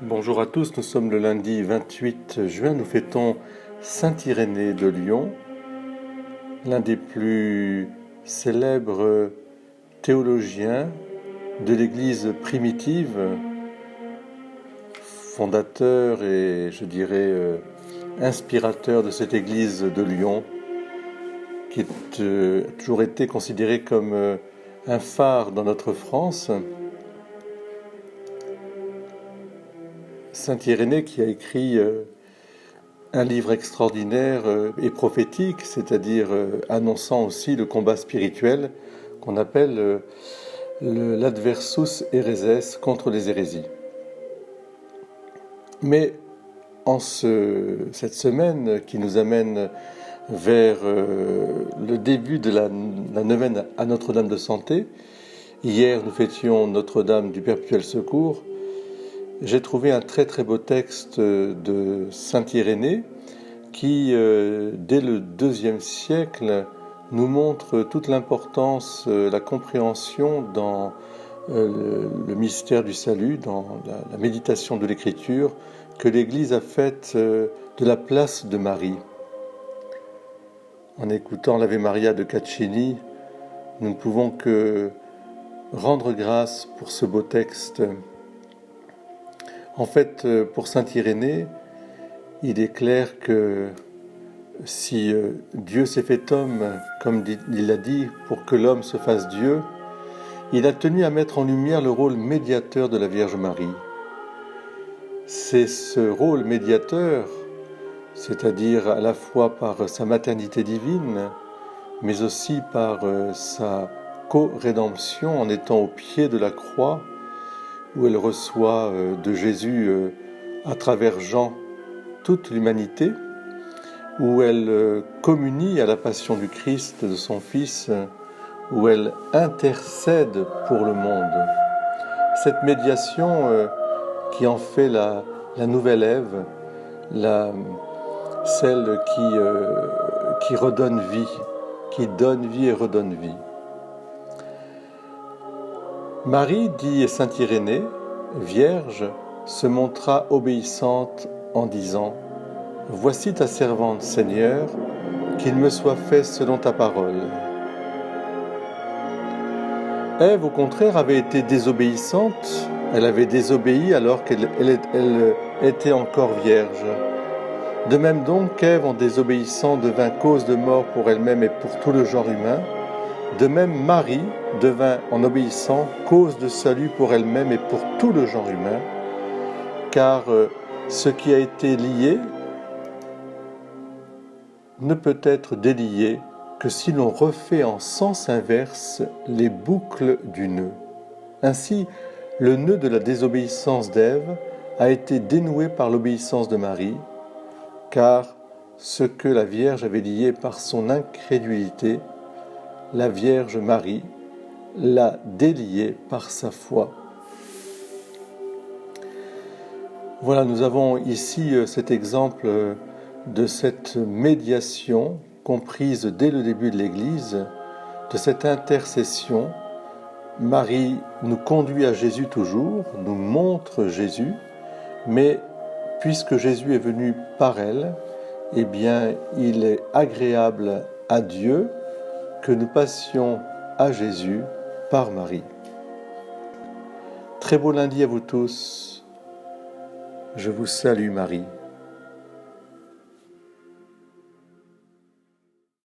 Bonjour à tous, nous sommes le lundi 28 juin, nous fêtons Saint Irénée de Lyon, l'un des plus célèbres théologiens de l'Église primitive, fondateur et je dirais inspirateur de cette Église de Lyon, qui a toujours été considérée comme un phare dans notre France. Saint Irénée qui a écrit un livre extraordinaire et prophétique, c'est-à-dire annonçant aussi le combat spirituel qu'on appelle l'adversus héréses contre les hérésies. Mais en cette semaine qui nous amène vers le début de la neuvaine à Notre-Dame de Santé, hier nous fêtions Notre-Dame du Perpétuel Secours. J'ai trouvé un très très beau texte de Saint Irénée qui, dès le IIe siècle, nous montre toute l'importance, la compréhension dans le mystère du salut, dans la méditation de l'Écriture, que l'Église a faite de la place de Marie. En écoutant l'Ave Maria de Caccini, nous ne pouvons que rendre grâce pour ce beau texte. En fait, pour Saint Irénée, il est clair que si Dieu s'est fait homme, comme il l'a dit, pour que l'homme se fasse Dieu, il a tenu à mettre en lumière le rôle médiateur de la Vierge Marie. C'est ce rôle médiateur, c'est-à-dire à la fois par sa maternité divine, mais aussi par sa co-rédemption en étant au pied de la croix, où elle reçoit de Jésus, à travers Jean, toute l'humanité, où elle communie à la passion du Christ, de son Fils, où elle intercède pour le monde. Cette médiation qui en fait la nouvelle Ève, celle qui redonne vie, qui donne vie et redonne vie. Marie, dit saint Irénée, vierge, se montra obéissante en disant « Voici ta servante, Seigneur, qu'il me soit fait selon ta parole. » Ève, au contraire, avait été désobéissante. Elle avait désobéi alors qu'elle était encore vierge. De même donc qu'Ève, en désobéissant, devint cause de mort pour elle-même et pour tout le genre humain, de même Marie devint, en obéissant, cause de salut pour elle-même et pour tout le genre humain, car ce qui a été lié ne peut être délié que si l'on refait en sens inverse les boucles du nœud. Ainsi, le nœud de la désobéissance d'Ève a été dénoué par l'obéissance de Marie, car ce que la Vierge avait lié par son incrédulité, la Vierge Marie l'a délié par sa foi. Voilà, nous avons ici cet exemple de cette médiation comprise dès le début de l'Église, de cette intercession. Marie nous conduit à Jésus toujours, nous montre Jésus, mais puisque Jésus est venu par elle, eh bien, il est agréable à Dieu que nous passions à Jésus par Marie. Très beau lundi à vous tous. Je vous salue Marie.